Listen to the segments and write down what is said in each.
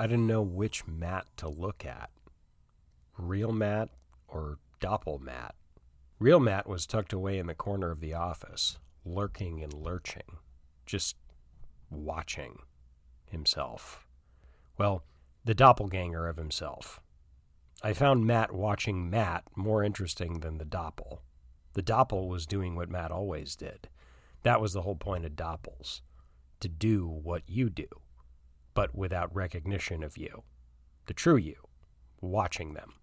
I didn't know which Matt to look at. Real Matt or Doppel Matt? Real Matt was tucked away in the corner of the office, lurking and lurching, just watching himself. Well, the doppelganger of himself. I found Matt watching Matt more interesting than the Doppel. The Doppel was doing what Matt always did. That was the whole point of Doppels, to do what you do, but without recognition of you, the true you, watching them.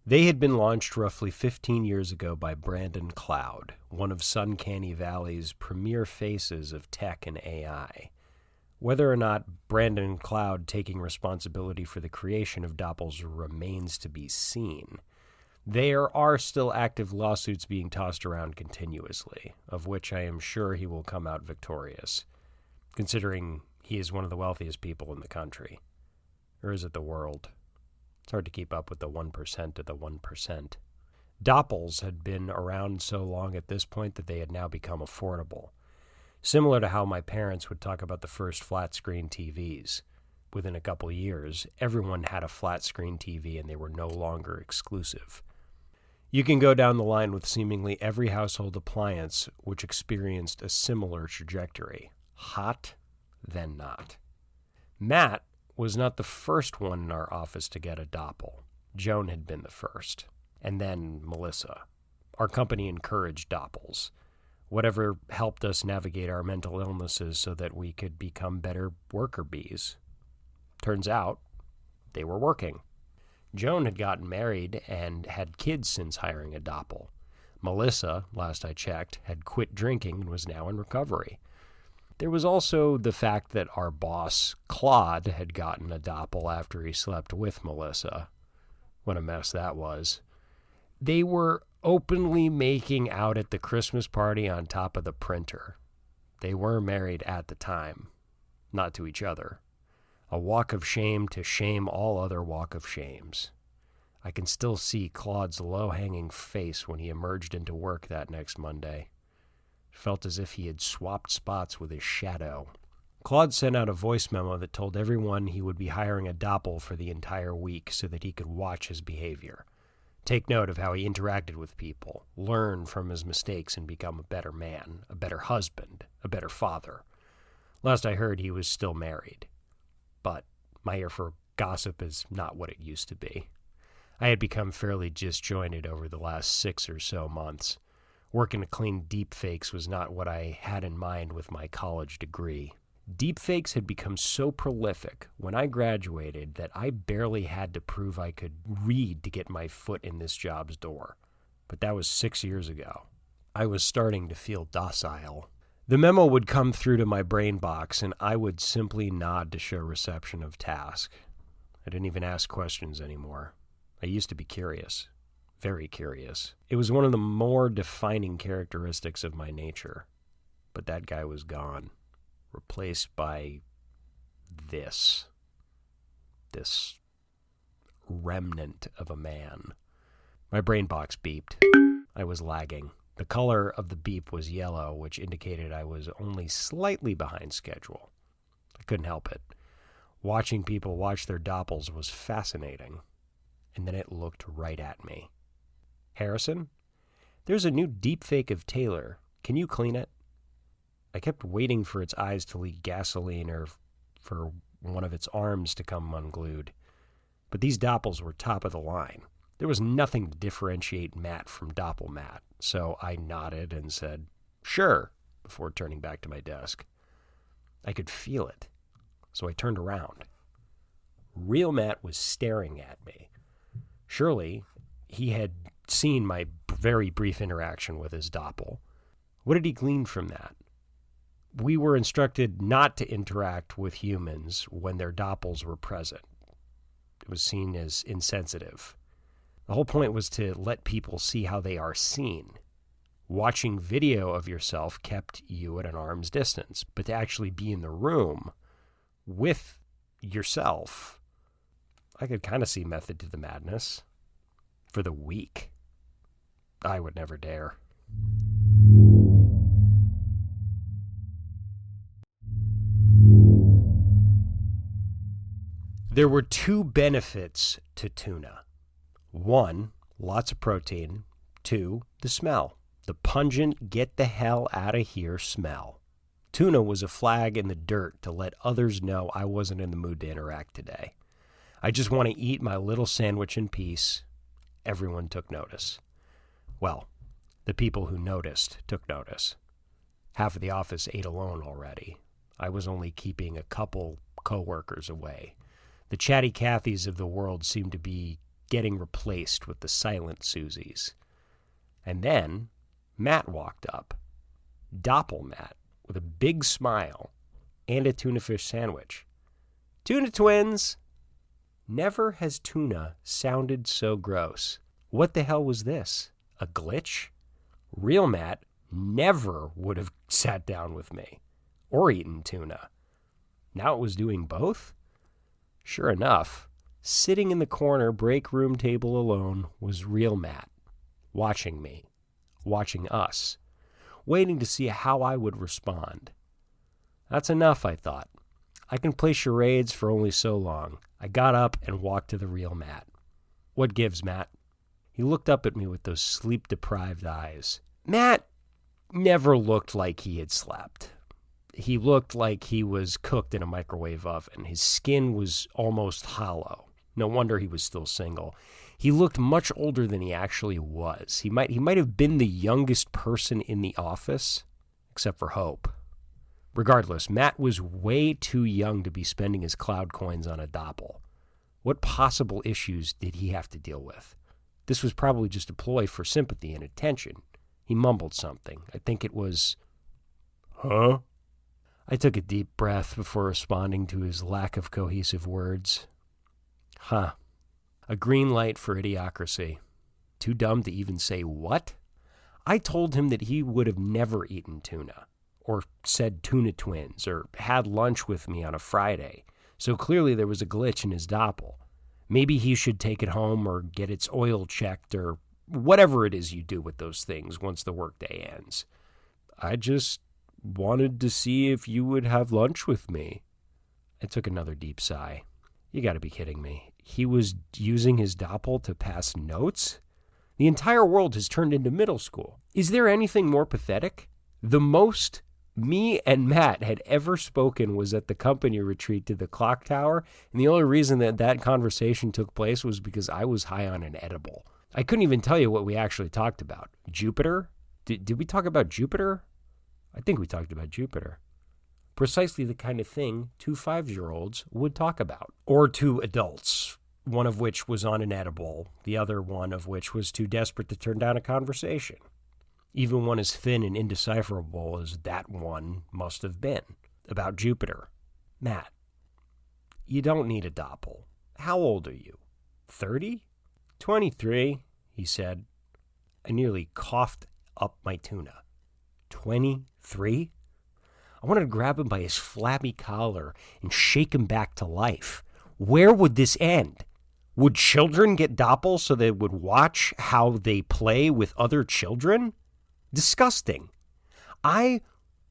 They had been launched roughly 15 years ago by Brandon Cloud, one of Suncanny Valley's premier faces of tech and AI. Whether or not Brandon Cloud taking responsibility for the creation of Doppels remains to be seen. There are still active lawsuits being tossed around continuously, of which I am sure he will come out victorious, considering he is one of the wealthiest people in the country. Or is it the world? It's hard to keep up with the 1% of the 1%. Doppels had been around so long at this point that they had now become affordable. Similar to how my parents would talk about the first flat-screen TVs. Within a couple years, everyone had a flat-screen TV and they were no longer exclusive. You can go down the line with seemingly every household appliance which experienced a similar trajectory. Hot, then not. Matt was not the first one in our office to get a Doppel. Joan had been the first. And then Melissa. Our company encouraged Doppels. Whatever helped us navigate our mental illnesses so that we could become better worker bees. Turns out, they were working. Joan had gotten married and had kids since hiring a Doppel. Melissa, last I checked, had quit drinking and was now in recovery. There was also the fact that our boss, Claude, had gotten a Doppel after he slept with Melissa. What a mess that was. They were openly making out at the Christmas party on top of the printer. They were married at the time, not to each other. A walk of shame to shame all other walk of shames. I can still see Claude's low-hanging face when he emerged into work that next Monday. It felt as if he had swapped spots with his shadow. Claude sent out a voice memo that told everyone he would be hiring a Doppel for the entire week so that he could watch his behavior. Take note of how he interacted with people, learn from his mistakes, and become a better man, a better husband, a better father. Last I heard, he was still married. But my ear for gossip is not what it used to be. I had become fairly disjointed over the last 6 or so months. Working to clean deepfakes was not what I had in mind with my college degree. Deepfakes had become so prolific when I graduated that I barely had to prove I could read to get my foot in this job's door. But that was 6 years ago. I was starting to feel docile. The memo would come through to my brain box, and I would simply nod to show reception of task. I didn't even ask questions anymore. I used to be curious. Very curious. It was one of the more defining characteristics of my nature. But that guy was gone. Replaced by this remnant of a man. My brain box beeped. I was lagging. The color of the beep was yellow, which indicated I was only slightly behind schedule. I couldn't help it. Watching people watch their Doppels was fascinating. And then it looked right at me. Harrison, there's a new deepfake of Taylor. Can you clean it? I kept waiting for its eyes to leak gasoline or for one of its arms to come unglued. But these Doppels were top of the line. There was nothing to differentiate Matt from Doppel Matt, so I nodded and said, "Sure," before turning back to my desk. I could feel it, so I turned around. Real Matt was staring at me. Surely, he had seen my very brief interaction with his Doppel. What did he glean from that? We were instructed not to interact with humans when their Doppels were present. It was seen as insensitive. The whole point was to let people see how they are seen. Watching video of yourself kept you at an arm's distance, but to actually be in the room with yourself, I could kind of see method to the madness. For the weak, I would never dare. There were two benefits to tuna. One, lots of protein. Two, the smell. The pungent, get the hell out of here smell. Tuna was a flag in the dirt to let others know I wasn't in the mood to interact today. I just want to eat my little sandwich in peace. Everyone took notice. Well, the people who noticed took notice. Half of the office ate alone already. I was only keeping a couple coworkers away. The chatty Cathys of the world seemed to be getting replaced with the silent Susies. And then Matt walked up. Doppel Matt, with a big smile and a tuna fish sandwich. Tuna twins! Never has tuna sounded so gross. What the hell was this? A glitch? Real Matt never would have sat down with me or eaten tuna. Now it was doing both? Sure enough, sitting in the corner break room table alone was real Matt, watching me, watching us, waiting to see how I would respond. That's enough, I thought. I can play charades for only so long. I got up and walked to the real Matt. What gives, Matt? He looked up at me with those sleep-deprived eyes. Matt never looked like he had slept. He looked like he was cooked in a microwave oven. His skin was almost hollow. No wonder he was still single. He looked much older than he actually was. He might have been the youngest person in the office, except for Hope. Regardless, Matt was way too young to be spending his cloud coins on a Doppel. What possible issues did he have to deal with? This was probably just a ploy for sympathy and attention. He mumbled something. I think it was, "Huh?" I took a deep breath before responding to his lack of cohesive words. Huh. A green light for idiocracy. Too dumb to even say what? I told him that he would have never eaten tuna, or said tuna twins, or had lunch with me on a Friday, so clearly there was a glitch in his Doppel. Maybe he should take it home or get its oil checked or whatever it is you do with those things once the workday ends. I just wanted to see if you would have lunch with me. I took another deep sigh. You gotta be kidding me. He was using his Doppel to pass notes? The entire world has turned into middle school. Is there anything more pathetic? The most me and Matt had ever spoken was at the company retreat to the clock tower, and the only reason that conversation took place was because I was high on an edible. I couldn't even tell you what we actually talked about. Jupiter? Did we talk about Jupiter? I think we talked about Jupiter. Precisely the kind of thing two 5-year-olds would talk about. Or two adults, one of which was on an edible, the other one of which was too desperate to turn down a conversation. Even one as thin and indecipherable as that one must have been. About Jupiter. Matt, you don't need a Doppel. How old are you? 30? 23, he said. I nearly coughed up my tuna. 23? I wanted to grab him by his flabby collar and shake him back to life. Where would this end? Would children get Doppel so they would watch how they play with other children? Disgusting. I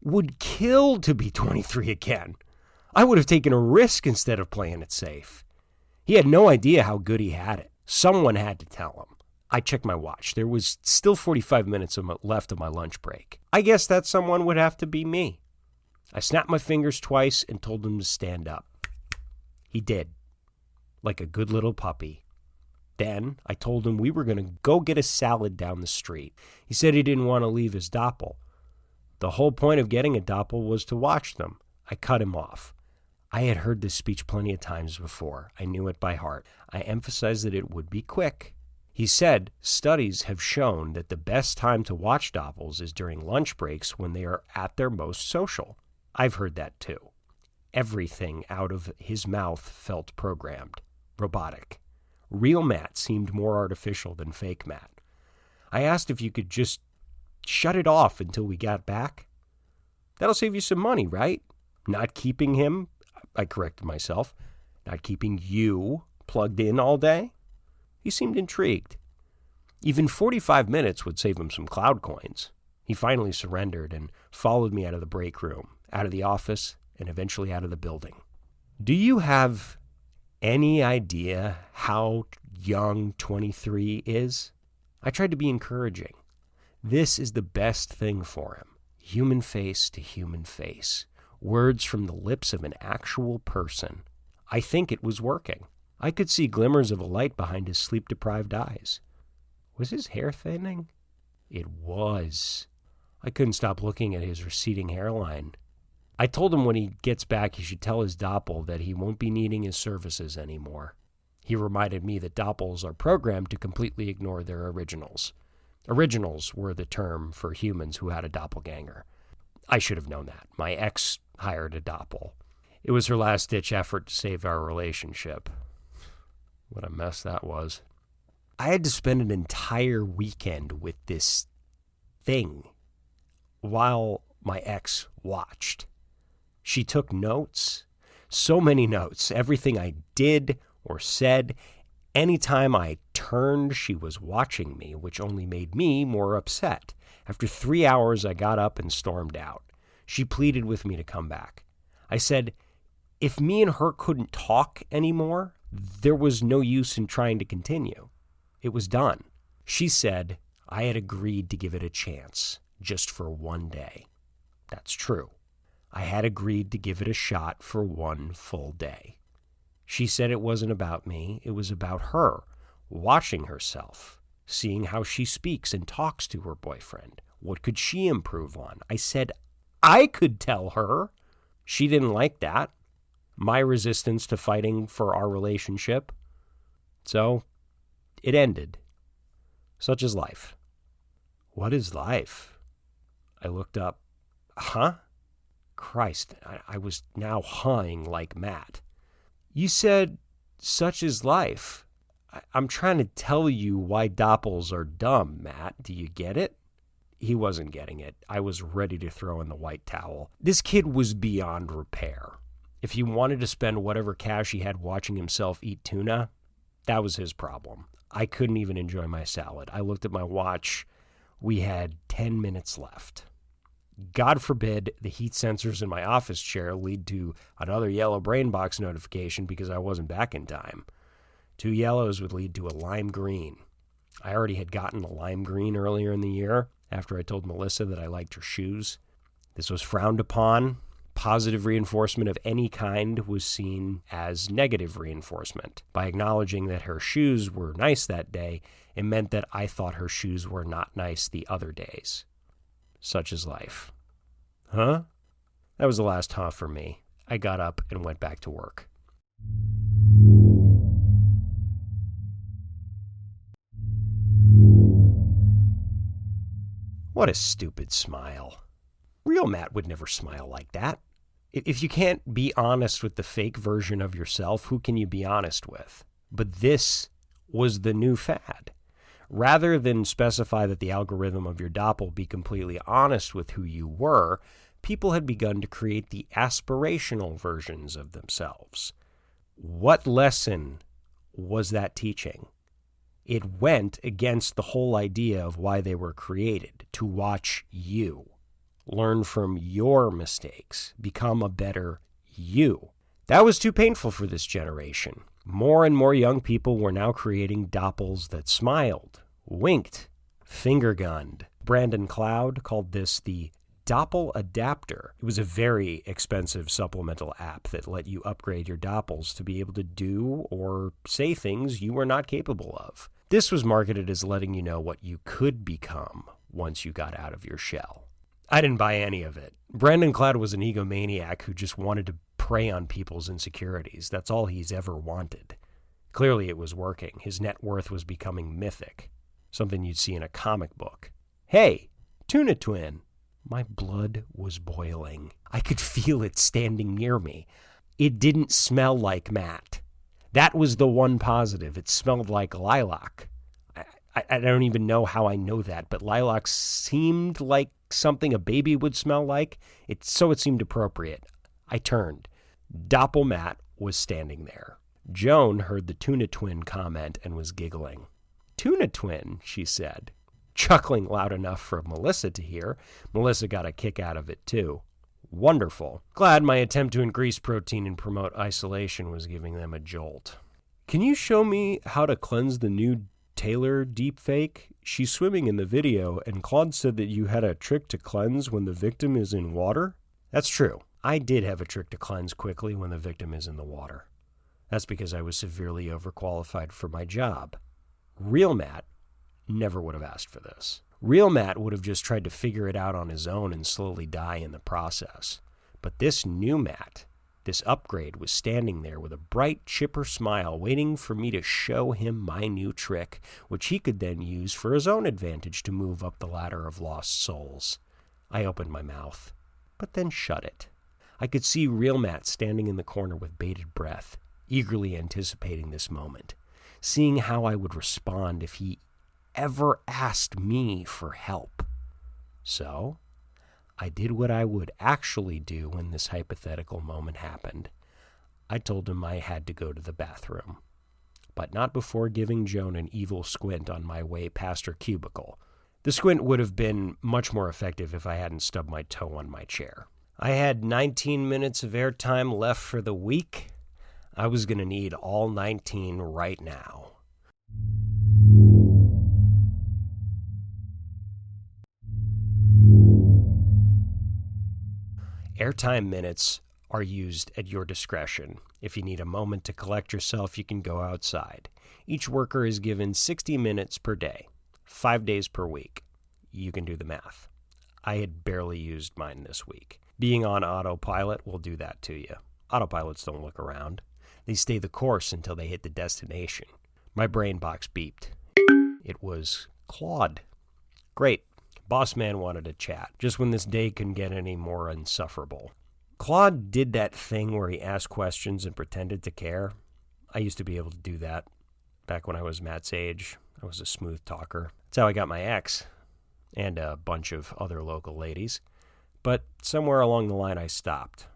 would kill to be 23 again. I would have taken a risk instead of playing it safe. He had no idea how good he had it. Someone had to tell him. I checked my watch. There was still 45 minutes left of my lunch break. I guess that someone would have to be me. I snapped my fingers twice and told him to stand up. He did, like a good little puppy. Then I told him we were going to go get a salad down the street. He said he didn't want to leave his Doppel. The whole point of getting a Doppel was to watch them. I cut him off. I had heard this speech plenty of times before. I knew it by heart. I emphasized that it would be quick. He said studies have shown that the best time to watch Doppels is during lunch breaks when they are at their most social. I've heard that too. Everything out of his mouth felt programmed, robotic. Real Matt seemed more artificial than fake Matt. I asked if you could just shut it off until we got back. That'll save you some money, right? Not keeping him, I corrected myself, not keeping you plugged in all day. He seemed intrigued. Even 45 minutes would save him some cloud coins. He finally surrendered and followed me out of the break room, out of the office, and eventually out of the building. Do you have Any idea how young 23 is? I tried to be encouraging. This is the best thing for him. Human face to human face. Words from the lips of an actual person. I think it was working. I could see glimmers of a light behind his sleep-deprived eyes. Was his hair thinning? It was. I couldn't stop looking at his receding hairline. I told him when he gets back he should tell his Doppel that he won't be needing his services anymore. He reminded me that Doppels are programmed to completely ignore their originals. Originals were the term for humans who had a doppelganger. I should have known that. My ex hired a Doppel. It was her last-ditch effort to save our relationship. What a mess that was. I had to spend an entire weekend with this thing while my ex watched. She took notes, so many notes, everything I did or said. Anytime I turned, she was watching me, which only made me more upset. After 3 hours, I got up and stormed out. She pleaded with me to come back. I said, if me and her couldn't talk anymore, there was no use in trying to continue. It was done. She said I had agreed to give it a chance, just for one day. That's true. I had agreed to give it a shot for one full day. She said it wasn't about me, it was about her, watching herself, seeing how she speaks and talks to her boyfriend. What could she improve on? I said I could tell her. She didn't like that. My resistance to fighting for our relationship. So, it ended. Such is life. What is life? I looked up. Huh? Christ, I was now humming like Matt. You said, such is life. I'm trying to tell you why Doppels are dumb, Matt. Do you get it? He wasn't getting it. I was ready to throw in the white towel. This kid was beyond repair. If he wanted to spend whatever cash he had watching himself eat tuna, that was his problem. I couldn't even enjoy my salad. I looked at my watch. We had 10 minutes left. God forbid the heat sensors in my office chair lead to another yellow brain box notification because I wasn't back in time. 2 yellows would lead to a lime green. I already had gotten a lime green earlier in the year after I told Melissa that I liked her shoes. This was frowned upon. Positive reinforcement of any kind was seen as negative reinforcement. By acknowledging that her shoes were nice that day, it meant that I thought her shoes were not nice the other days. Such is life. Huh? That was the last huh for me. I got up and went back to work. What a stupid smile. Real Matt would never smile like that. If you can't be honest with the fake version of yourself, who can you be honest with? But this was the new fad. Rather than specify that the algorithm of your Doppel be completely honest with who you were, people had begun to create the aspirational versions of themselves. What lesson was that teaching? It went against the whole idea of why they were created, to watch you. Learn from your mistakes. Become a better you. That was too painful for this generation. More and more young people were now creating Doppels that smiled, winked, finger-gunned. Brandon Cloud called this the Doppel Adapter. It was a very expensive supplemental app that let you upgrade your Doppels to be able to do or say things you were not capable of. This was marketed as letting you know what you could become once you got out of your shell. I didn't buy any of it. Brandon Cloud was an egomaniac who just wanted to prey on people's insecurities. That's all he's ever wanted. Clearly it was working. His net worth was becoming mythic, something you'd see in a comic book. Hey, Tuna Twin. My blood was boiling. I could feel it standing near me. It didn't smell like Matt. That was the one positive. It smelled like lilac. I don't even know how I know that, but lilac seemed like something a baby would smell like. So it seemed appropriate. I turned. Doppel Matt was standing there. Joan heard the Tuna Twin comment and was giggling. Tuna Twin, she said, chuckling loud enough for Melissa to hear. Melissa got a kick out of it too. Wonderful. Glad my attempt to increase protein and promote isolation was giving them a jolt. Can you show me how to cleanse the new Taylor deepfake? She's swimming in the video, and Claude said that you had a trick to cleanse when the victim is in water? That's true. I did have a trick to cleanse quickly when the victim is in the water. That's because I was severely overqualified for my job. Real Matt never would have asked for this. Real Matt would have just tried to figure it out on his own and slowly die in the process. But this new Matt, this upgrade, was standing there with a bright, chipper smile waiting for me to show him my new trick, which he could then use for his own advantage to move up the ladder of lost souls. I opened my mouth, but then shut it. I could see Real Matt standing in the corner with bated breath, eagerly anticipating this moment, seeing how I would respond if he ever asked me for help. So, I did what I would actually do when this hypothetical moment happened. I told him I had to go to the bathroom, but not before giving Joan an evil squint on my way past her cubicle. The squint would have been much more effective if I hadn't stubbed my toe on my chair. I had 19 minutes of airtime left for the week. I was going to need all 19 right now. Airtime minutes are used at your discretion. If you need a moment to collect yourself, you can go outside. Each worker is given 60 minutes per day, 5 days per week. You can do the math. I had barely used mine this week. Being on autopilot will do that to you. Autopilots don't look around. They stay the course until they hit the destination. My brain box beeped. It was Claude. Great. Boss man wanted to chat, just when this day couldn't get any more insufferable. Claude did that thing where he asked questions and pretended to care. I used to be able to do that. Back when I was Matt's age, I was a smooth talker. That's how I got my ex, and a bunch of other local ladies. But somewhere along the line I stopped.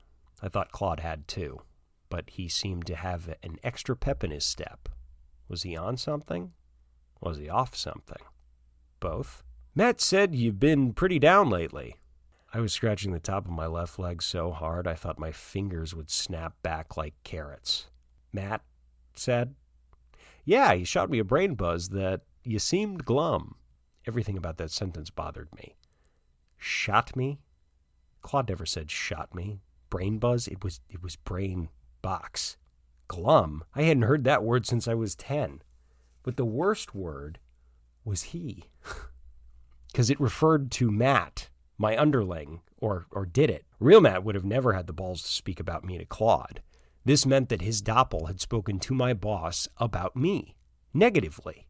I thought Claude had too, but he seemed to have an extra pep in his step. Was he on something? Was he off something? Both? Matt said you've been pretty down lately. I was scratching the top of my left leg so hard I thought my fingers would snap back like carrots. Matt said, "Yeah, he shot me a brain buzz that you seemed glum." Everything about that sentence bothered me. Shot me? Claude never said shot me. Brain buzz? It was brain box. Glum? I hadn't heard that word since I was 10. But the worst word was he. Because it referred to Matt, my underling, or did it? Real Matt would have never had the balls to speak about me to Claude. This meant that his Doppel had spoken to my boss about me, negatively.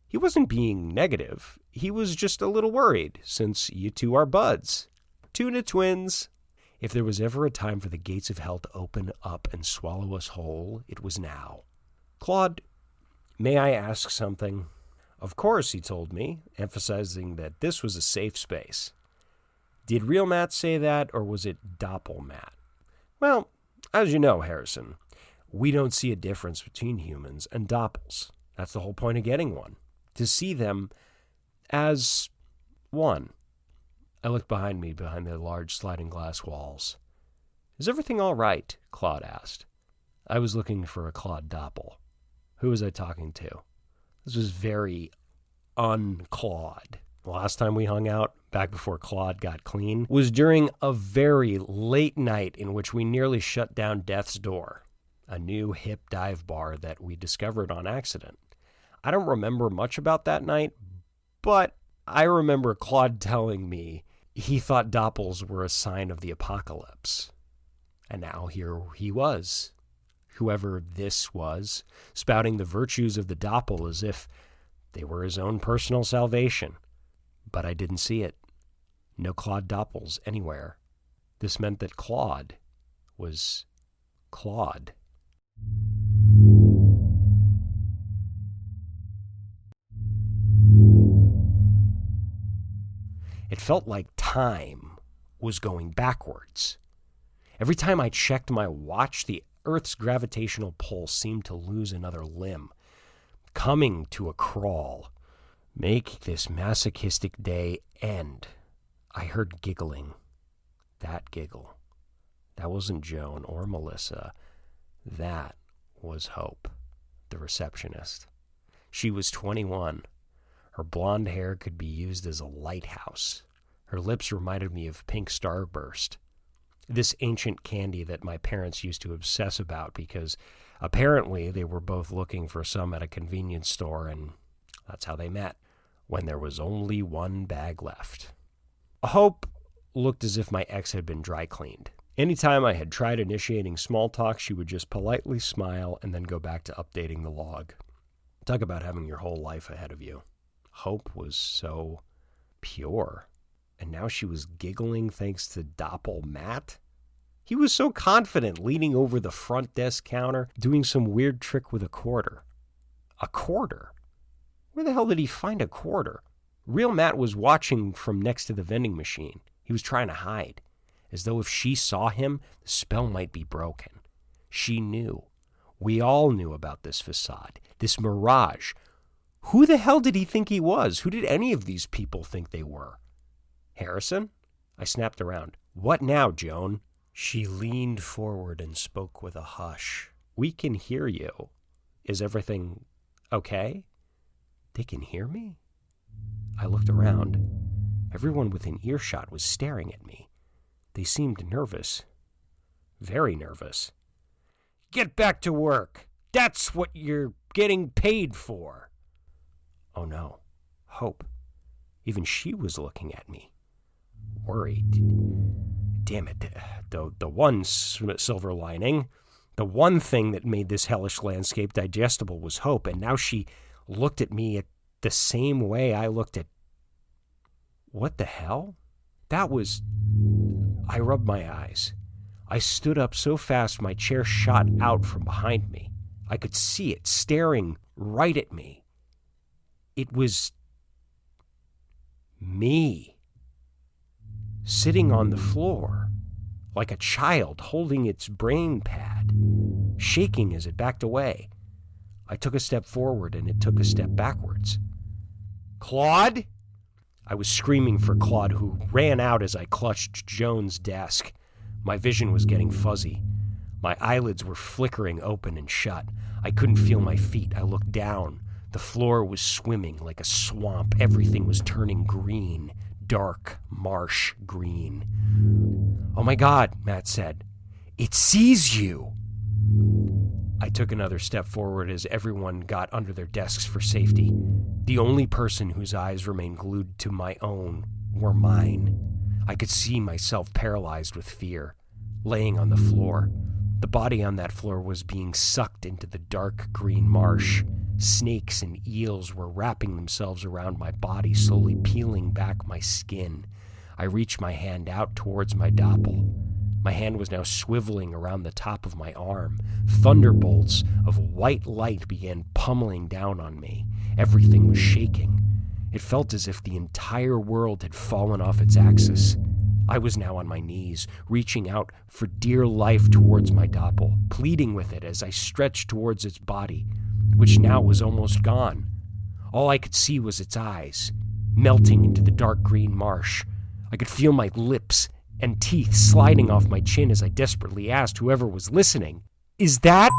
He wasn't being negative. He was just a little worried, since you two are buds. Tuna twins. If there was ever a time for the gates of hell to open up and swallow us whole, it was now. Claude, may I ask something? Of course, he told me, emphasizing that this was a safe space. Did Real Matt say that, or was it Doppel Matt? Well, as you know, Harrison, we don't see a difference between humans and Doppels. That's the whole point of getting one. To see them as one. I looked behind me, behind the large sliding glass walls. Is everything all right? Claude asked. I was looking for a Claude Doppel. Who was I talking to? This was very un-Claude. The last time we hung out, back before Claude got clean, was during a very late night in which we nearly shut down Death's Door, a new hip dive bar that we discovered on accident. I don't remember much about that night, but I remember Claude telling me he thought Doppels were a sign of the apocalypse. And now here he was, whoever this was, spouting the virtues of the Doppel as if they were his own personal salvation. But I didn't see it. No Claude Doppels anywhere. This meant that Claude was Claude. It felt like time was going backwards. Every time I checked my watch, the Earth's gravitational pull seemed to lose another limb, coming to a crawl. Make this masochistic day end. I heard giggling. That giggle. That wasn't Joan or Melissa. That was Hope, the receptionist. She was 21. Her blonde hair could be used as a lighthouse. Her lips reminded me of pink starburst, this ancient candy that my parents used to obsess about because apparently they were both looking for some at a convenience store, and that's how they met, when there was only one bag left. Hope looked as if my ex had been dry cleaned. Anytime I had tried initiating small talk, she would just politely smile and then go back to updating the log. Talk about having your whole life ahead of you. Hope was so pure. And now she was giggling thanks to Doppel Matt. He was so confident, leaning over the front desk counter, doing some weird trick with a quarter. A quarter? Where the hell did he find a quarter? Real Matt was watching from next to the vending machine. He was trying to hide, as though if she saw him, the spell might be broken. She knew. We all knew about this facade, this mirage. Who the hell did he think he was? Who did any of these people think they were? Harrison? I snapped around. What now, Joan? She leaned forward and spoke with a hush. We can hear you. Is everything okay? They can hear me? I looked around. Everyone within earshot was staring at me. They seemed nervous. Very nervous. Get back to work. That's what you're getting paid for. Oh no. Hope. Even she was looking at me. Worried. Damn it. The one silver lining, the one thing that made this hellish landscape digestible was Hope, and now she looked at me at the same way I looked at... What the hell? That was... I rubbed my eyes. I stood up so fast my chair shot out from behind me. I could see it staring right at me. It was... me. Sitting on the floor, like a child holding its brain pad, shaking as it backed away. I took a step forward and it took a step backwards. Claude? I was screaming for Claude, who ran out as I clutched Joan's desk. My vision was getting fuzzy. My eyelids were flickering open and shut. I couldn't feel my feet. I looked down. The floor was swimming like a swamp. Everything was turning green. Dark marsh green. Oh my God, Matt said. It sees you. I took another step forward as everyone got under their desks for safety. The only person whose eyes remained glued to my own were mine. I could see myself paralyzed with fear, laying on the floor. The body on that floor was being sucked into the dark green marsh. Snakes and eels were wrapping themselves around my body, slowly peeling back my skin. I reached my hand out towards my Doppel. My hand was now swiveling around the top of my arm. Thunderbolts of white light began pummeling down on me. Everything was shaking. It felt as if the entire world had fallen off its axis. I was now on my knees, reaching out for dear life towards my Doppel, pleading with it as I stretched towards its body, which now was almost gone. All I could see was its eyes, melting into the dark green marsh. I could feel my lips and teeth sliding off my chin as I desperately asked whoever was listening, "Is that